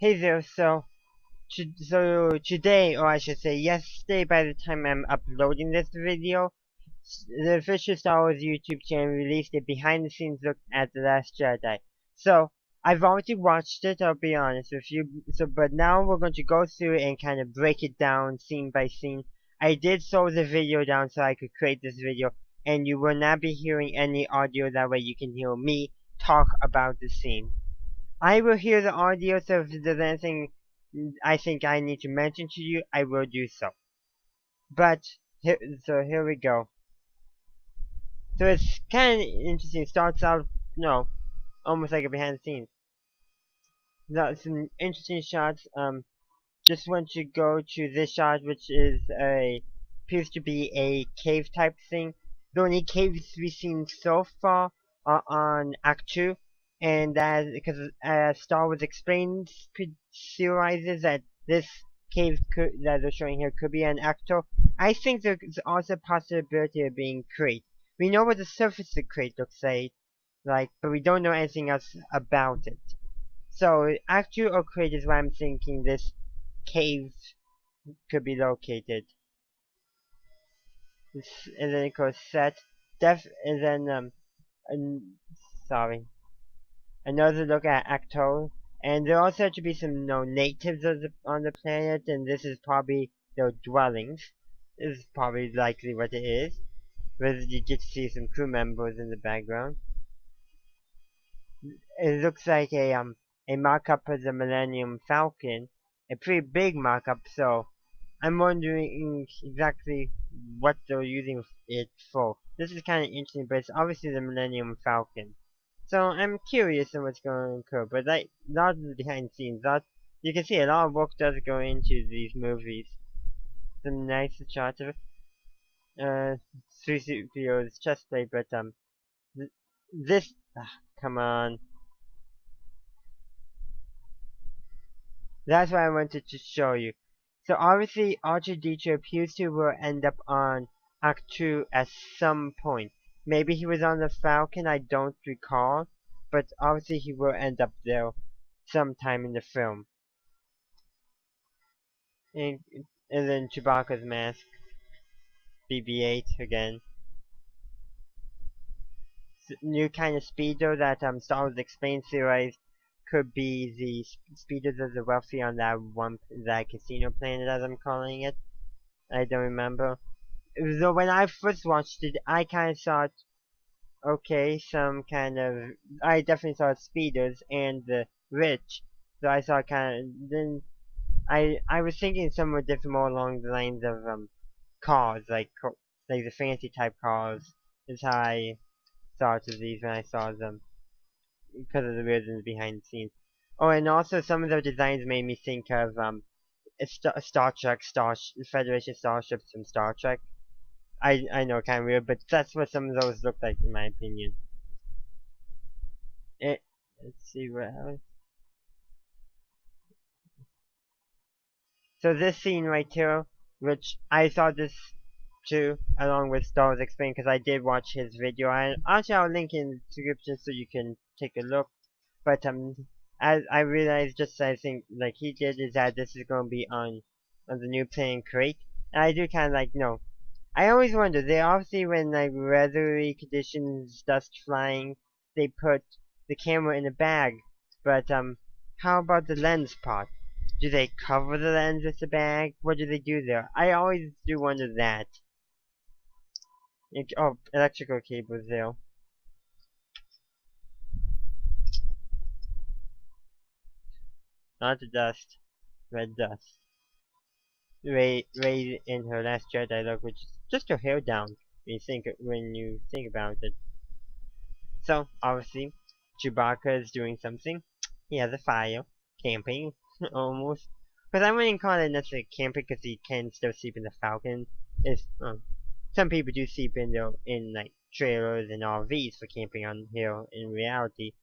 Hey there, so today, or I should say yesterday by the time I'm uploading this video, the official Star Wars YouTube channel released a behind the scenes look at The Last Jedi. So, I've already watched it, I'll be honest with you, but now we're going to go through and kind of break it down scene by scene. I did slow the video down so I could create this video, and you will not be hearing any audio, that way you can hear me talk about the scene. I will hear the audio, so if there's anything I think I need to mention to you, I will do so. But, here we go. So it's kind of interesting. Starts out, no, almost like a behind the scenes. Some interesting shots. Just want to go to this shot, which is appears to be a cave type thing. The only caves we've seen so far are on Act 2, and that because Star Wars explains, theorizes that this cave that they're showing here could be an Act 2. I think there's also a possibility of being Crate. We know what the surface of the Crate looks like, but we don't know anything else about it. So, Act 2 or Crate is why I'm thinking this cave could be located. And then it goes set. And then, sorry. Another look at Acto. And there also have to be some natives on the planet, and this is probably their dwellings. This is probably likely what it is. But you get to see some crew members in the background. It looks like a mock-up of the Millennium Falcon. A pretty big mock-up, so I'm wondering exactly what they're using it for. This is kind of interesting, but it's obviously the Millennium Falcon. So I'm curious on what's going to occur, but like, a lot of the behind the scenes, you can see a lot of work does go into these movies. Some nice shots of C-3PO's chest plate, but this, come on. That's what I wanted to show you. So obviously R2-D2 appears to will end up on Act 2 at some point. Maybe he was on the Falcon, I don't recall, but obviously he will end up there sometime in the film. And then Chewbacca's mask. BB-8 again. New kind of speeder that Star Wars explains theorized could be the speeders of the wealthy on that casino planet, as I'm calling it. I don't remember. So when I first watched it, I kind of thought, okay, I definitely saw speeders and the rich. So I saw then I was thinking somewhere different, more along the lines of cars, like the fancy type cars. Is how I thought of these when I saw them, because of the reasons behind the scenes. Oh, and also some of the designs made me think of Star Trek, Federation starships from Star Trek. I know, kind of weird, but that's what some of those look like, in my opinion. Let's see what else. So this scene right here, which I saw this too, along with Star Wars Explained, because I did watch his video. Actually, I'll link in the description so you can take a look. But as I realized, just I think like he did, is that this is going to be on the new plane Crate, and I do kind of I always wonder, they obviously, when weathery conditions, dust flying, they put the camera in a bag. But how about the lens part? Do they cover the lens with the bag? What do they do there? I always do wonder that. Oh, electrical cables there. Not the dust. Red dust. Rey in her Last Jedi look, which is just her hair down when you think about it. So obviously, Chewbacca is doing something. He has a fire, camping, almost. But I wouldn't call it necessarily camping because he can still sleep in the Falcon. Some people do sleep in trailers and RVs for camping on here in reality.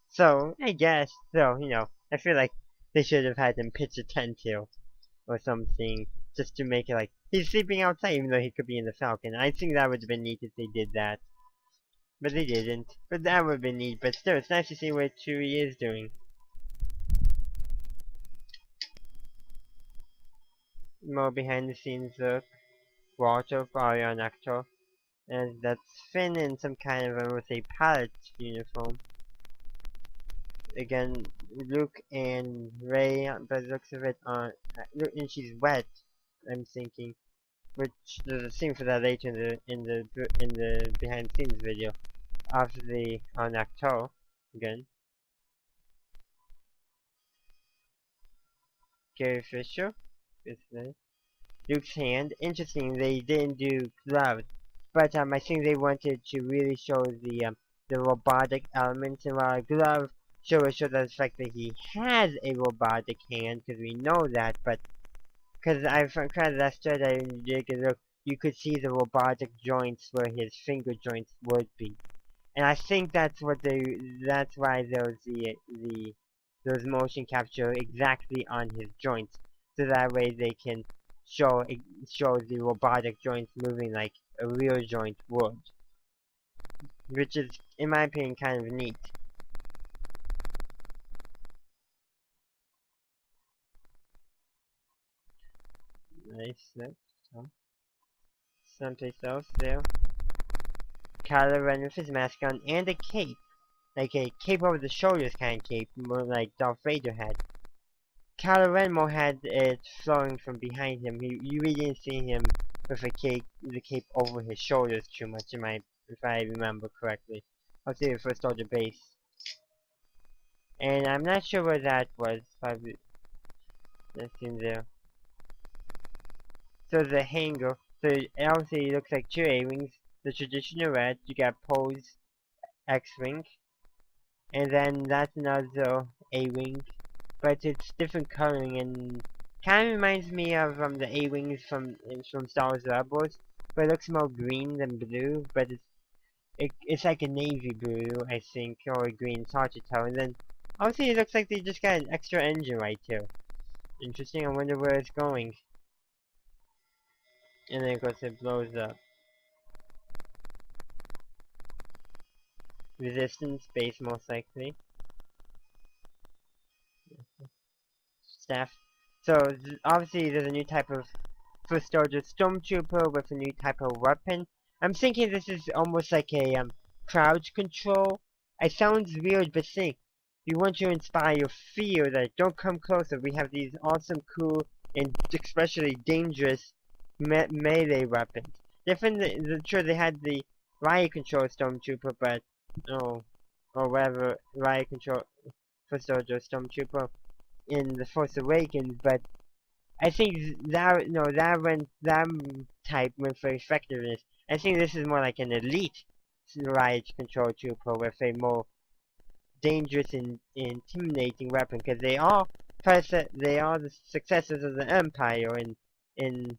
So I guess I feel like they should have had him pitch a tent here or something, just to make it he's sleeping outside even though he could be in the Falcon. I think that would have been neat if they did that. But they didn't. But that would have been neat. But still, it's nice to see what Chewie is doing. more behind the scenes look. Walter, probably an actor. And that's Finn in some kind of, I would say, pilot uniform. Again, Luke and Ray, by the looks of it, are, and she's wet, I'm thinking. Which there's a scene for that later in the behind the scenes video of the on actor again. Gary Fisher is there. Luke's hand. Interesting, they didn't do gloves, but I think they wanted to really show the robotic elements, and while a glove show the fact that he has a robotic hand, because we know that, but because I've kind of that story that look, you could see the robotic joints where his finger joints would be. And I think that's why those motion capture exactly on his joints, so that way they can show the robotic joints moving like a real joint would, which is, in my opinion, kind of neat. Nice, so someplace else there. Kylo Ren with his mask on and a cape, like a cape over the shoulders kind of cape, more like Darth Vader had. Kylo Ren more had it flowing from behind him. You really didn't see him with the cape over his shoulders too much, if I remember correctly. I'll say the first order base. And I'm not sure where that was, probably, that's in there. So the hanger, so obviously it looks like two A-Wings, the traditional red, you got Poe's X-Wing, and then that's another A-Wing, but it's different coloring and kind of reminds me of the A-Wings from Star Wars Rebels, but it looks more green than blue, but it's like a navy blue, I think, or a green, it's hard to tell. And then obviously it looks like they just got an extra engine right here. Interesting, I wonder where it's going. And then of course it blows up. Resistance base most likely. Staff. So obviously there's a new type of first order stormtrooper with a new type of weapon. I'm thinking this is almost like a crowd control. It sounds weird, but think. We want to inspire your fear that don't come closer. We have these awesome, cool, and especially dangerous melee weapons. Different, sure they had the riot control stormtrooper, but or whatever riot control first order stormtrooper in the Force Awakens, but I think that type went for effectiveness. I think this is more like an elite riot control trooper with a more dangerous and intimidating weapon, because they are the successors of the Empire in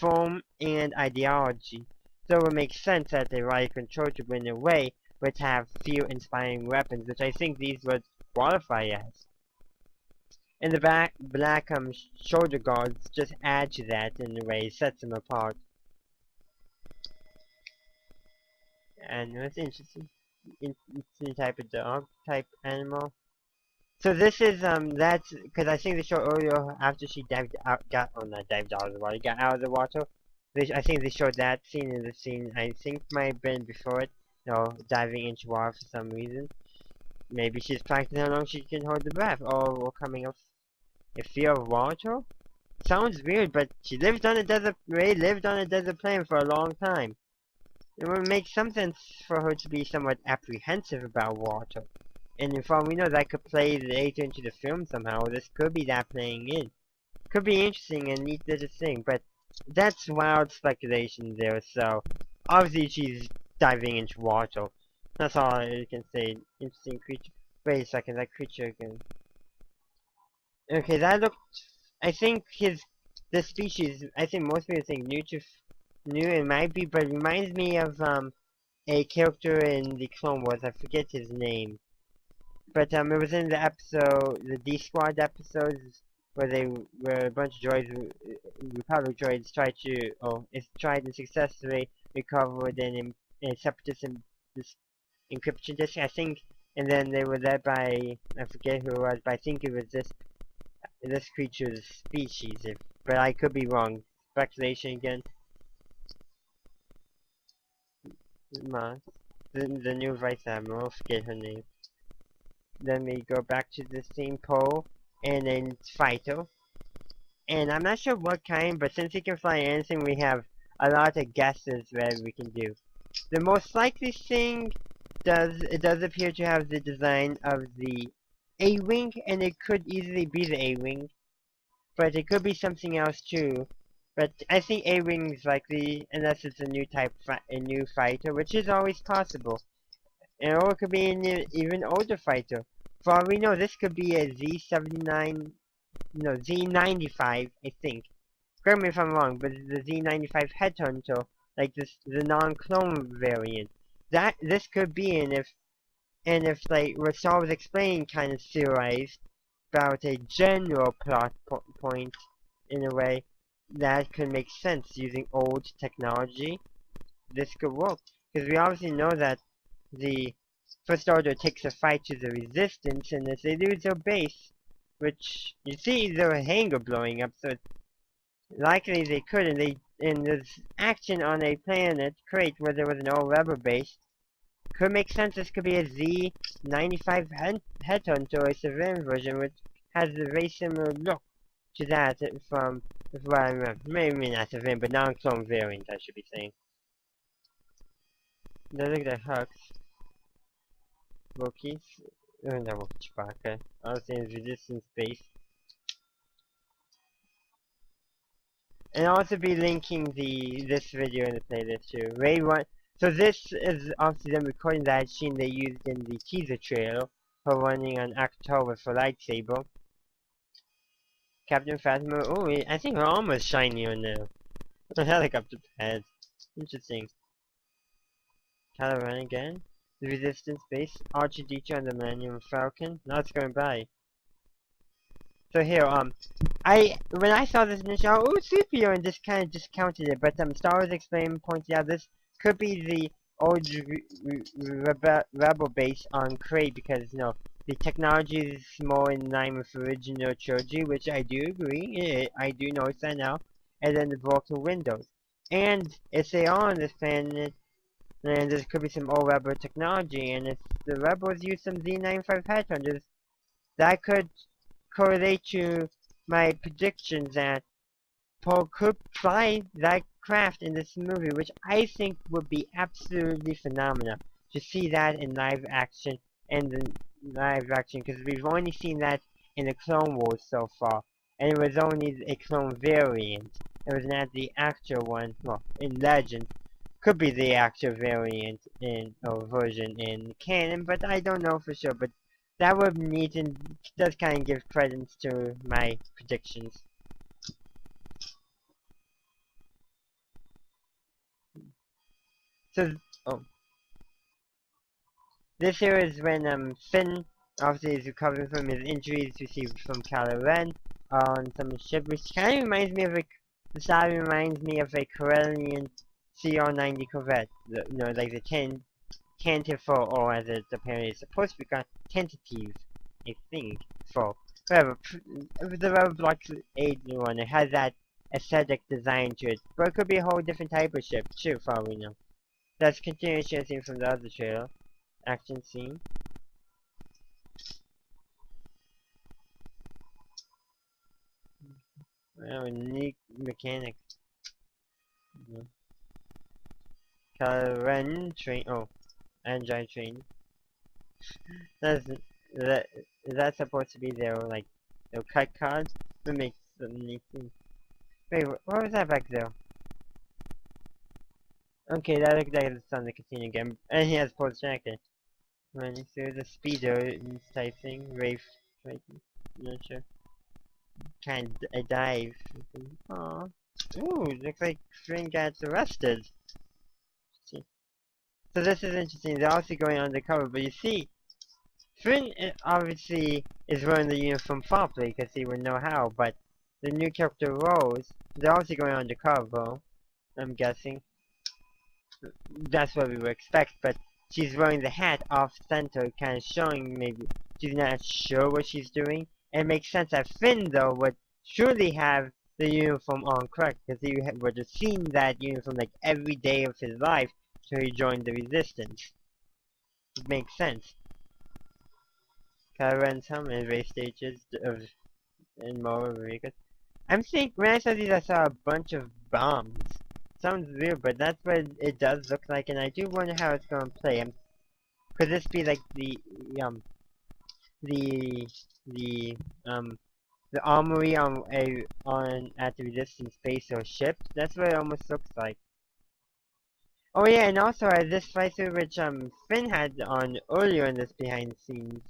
form and ideology. So it makes sense that the riot control trooper in a way would have fear-inspiring weapons, which I think these would qualify as. And the black shoulder guards just add to that in a way, sets them apart. And it's interesting. Interesting type of dog, type animal. So this is that's because I think they showed earlier after she not dived out of the water, got out of the water. I think they showed that scene in the scene. I think might have been before it. Diving into water for some reason. Maybe she's practicing how long she can hold the breath, or coming off a fear of water. Sounds weird, but she lived on a desert. Ray lived on a desert planet for a long time. It would make some sense for her to be somewhat apprehensive about water. And for all we know, that could play later into the film somehow. This could be that playing in. Could be interesting and neat to sing, but that's wild speculation there. So obviously she's diving into water. That's all I can say. Interesting creature. Wait a second, that creature again. Okay, that looked. I think the species. I think most people think new. It might be, but it reminds me of a character in the Clone Wars. I forget his name, but it was in the episode, the D Squad episodes, where a bunch of droids, Republic droids, tried and successfully recovered a separatist this encryption disk, I think, and then they were led by, I forget who it was, but I think it was this this creature's species, but I could be wrong. Speculation again. Mars. The new Vice Admiral, forget her name. Then we go back to the same pole, and then Fighter. And I'm not sure what kind, but since he can fly anything, we have a lot of guesses that we can do. The most likely thing does appear to have the design of the A-Wing, and it could easily be the A-Wing, but it could be something else too. But I think A-Wing is likely, unless it's a new type, a new fighter, which is always possible. And or it could be an even older fighter. For all we know, this could be a Z79, no, Z95, I think. Correct me if I'm wrong, but the Z95 Headhunter, like the non-clone variant. This could be, and if like what Saul was explaining kind of theorized about a general plot point in a way that could make sense using old technology, this could work. Because we obviously know that the First Order takes a fight to the Resistance, and if they lose their base, which you see their hangar blowing up, so it's likely they could, and there's action on a planet crate where there was an old rebel base. Could make sense. This could be a Z95 Headhunter, a civilian version, which has a very similar look to that from what I remember. Maybe not civilian, but non-clone variant, I should be saying. They look like Hux. Wookiees. Oh, no, Chewbacca. I was saying Resistance base. And I'll also be linking this video in the playlist too. Ray one. So this is obviously them recording that scene they used in the teaser trailer for running on October for lightsaber. Captain Phasma. Oh, I think her arm was shinier now. The helicopter pad. Interesting. Kylo Ren again. The Resistance base. R2-D2 on the Millennium Falcon. Now it's going by. So here, when I saw this initial, oh, Scipio, and just kind of discounted it, but Star Wars Explained pointed out this could be the old Rebel base on Crate because, you know, the technology is more in line with the original trilogy, which I do agree, I do notice that now, and then the broken windows. And if they are on this planet, then there could be some old Rebel technology, and if the Rebels use some Z95 headhunters, that could correlate to my predictions that Paul could fly that craft in this movie, which I think would be absolutely phenomenal to see that in live action because we've only seen that in the Clone Wars so far, and it was only a clone variant. It was not the actual one. Well, in Legend, could be the actual variant in or version in canon, but I don't know for sure. But that would need and does kind of give credence to my predictions. So, oh, this here is when Finn obviously is recovering from his injuries received from Kylo Ren on some ship, which kind of reminds me of the style reminds me of a Corellian CR-90 Corvette, you know, like the Tentative, or as it's apparently supposed to be called, Tentative, I think, for whatever. The Rebel Block 8 one, it has that aesthetic design to it, but it could be a whole different type of ship too, for all we know. That's continuation scene from the other trailer. Action scene. Well, unique mechanics. Kylo Ren train. Oh, Android train. That's that. Is that supposed to be their like their cut cards? That makes them neat. Wait, what was that back there? Okay, that looks like it's on the casino again, and he has post jacket. Running through the speedo type thing, Rafe, right? Not sure. Kind of a dive. Aww. Ooh, looks like Finn got arrested. See. So this is interesting. They're also going undercover, but you see, Finn obviously is wearing the uniform properly because he would know how, but the new character Rose, they're also going undercover, I'm guessing. That's what we would expect, but she's wearing the hat off center, kind of showing maybe she's not sure what she's doing, It makes sense that Finn, though, would surely have the uniform on correct, because he would have seen that uniform like every day of his life, so he joined the Resistance. It makes sense. Kylo Ren's helmet and race stages of and more vehicles. I'm thinking when I saw these, I saw a bunch of bombs. Sounds weird, but that's what it does look like, and I do wonder how it's going to play. Could this be like the the um the armory on at the Resistance base or ship? That's what it almost looks like. Oh yeah, and also this fighter which Finn had on earlier in this behind the scenes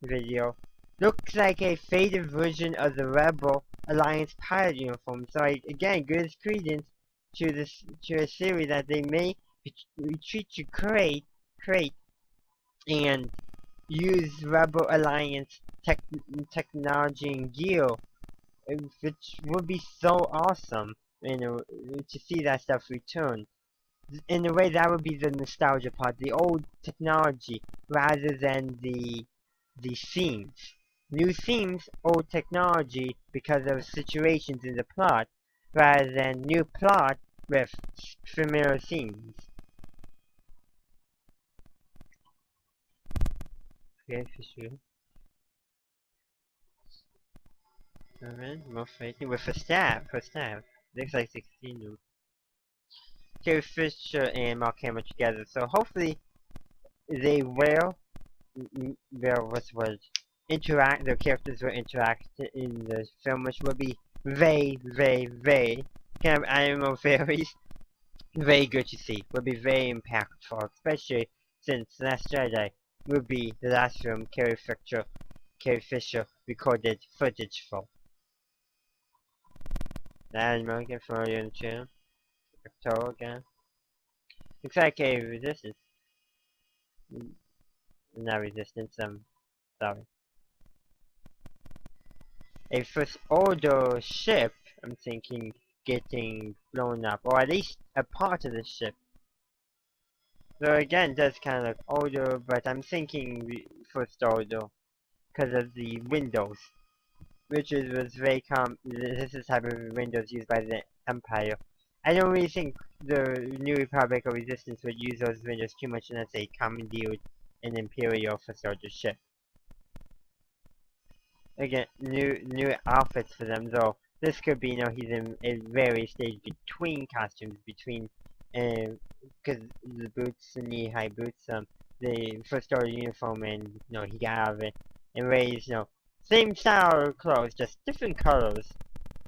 video looks like a faded version of the Rebel Alliance pilot uniform. So again, gives credence to a theory that they may retreat to Crate and use Rebel Alliance technology and gear, which would be so awesome, to see that stuff return. In a way, that would be the nostalgia part, the old technology, rather than the themes. New themes, old technology because of situations in the plot, rather than new plot with familiar themes. Okay, for sure. Alright, more fighting with a staff. Looks like 16. Carrie Fisher and Mark Hamill together, so hopefully they will what's the word? Their characters will interact in the film, which will be very kind of animal fairies. Very good to see. Will be very impactful, especially since Last Jedi will be the last film Carrie Fisher recorded footage for. That is American for you on the channel. October again. Looks like a resistance. Not resistance, sorry. A First Order ship, I'm thinking, getting blown up, or at least a part of the ship. So again, it does kind of look older, but I'm thinking First Order because of the windows, which was very this is type of windows used by the Empire. I don't really think the New Republic or Resistance would use those windows too much unless they commandeered an Imperial First Order ship. Again, new outfits for them, though. This could be, he's in a various stage between costumes, because the boots, the knee-high boots, the First Order uniform, and, he got out of it, and Rey's, same style of clothes, just different colors.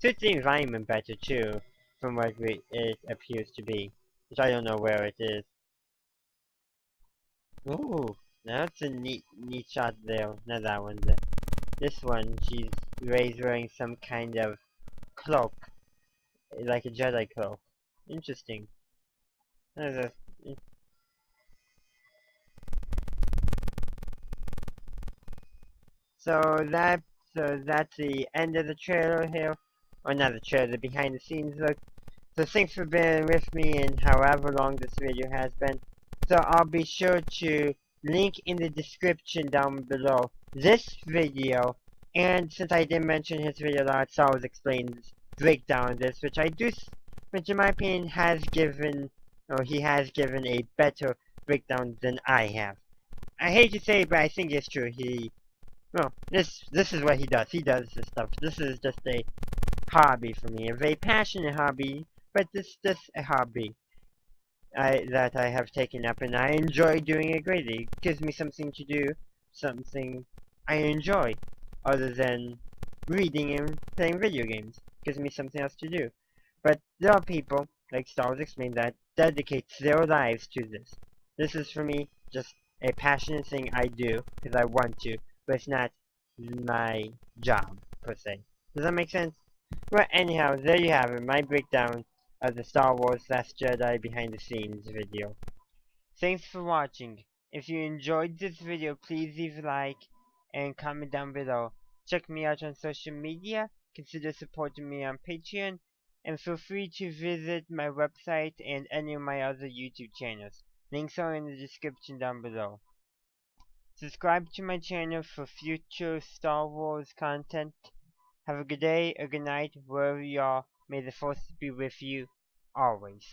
Suits the environment better, too, from what it appears to be, which I don't know where it is. Ooh, that's a neat shot there, not that one there. This one, Rey's wearing some kind of cloak, like a Jedi cloak. Interesting. So that's the end of the trailer here, or not the trailer, the behind the scenes look. So thanks for being with me and however long this video has been. So I'll be sure to link in the description down below this video, and since I did mention his video a lot, Star Wars Explains breakdown of this, which in my opinion he has given a better breakdown than I have. I hate to say it, but I think it's true. This is what he does. He does this stuff. This is just a hobby for me, a very passionate hobby, but this a hobby that I have taken up, and I enjoy doing it greatly. It gives me something to do, something I enjoy, other than reading and playing video games. It gives me something else to do. But there are people, like Star Wars Explained, that dedicates their lives to this. This is for me just a passionate thing I do because I want to, but it's not my job, per se. Does that make sense? Well, anyhow, there you have it, my breakdown of the Star Wars Last Jedi behind the scenes video. Thanks for watching. If you enjoyed this video, please leave a like and comment down below. Check me out on social media, consider supporting me on Patreon, and feel free to visit my website and any of my other YouTube channels. Links are in the description down below. Subscribe to my channel for future Star Wars content. Have a good day, a good night, wherever you are. May the Force be with you always.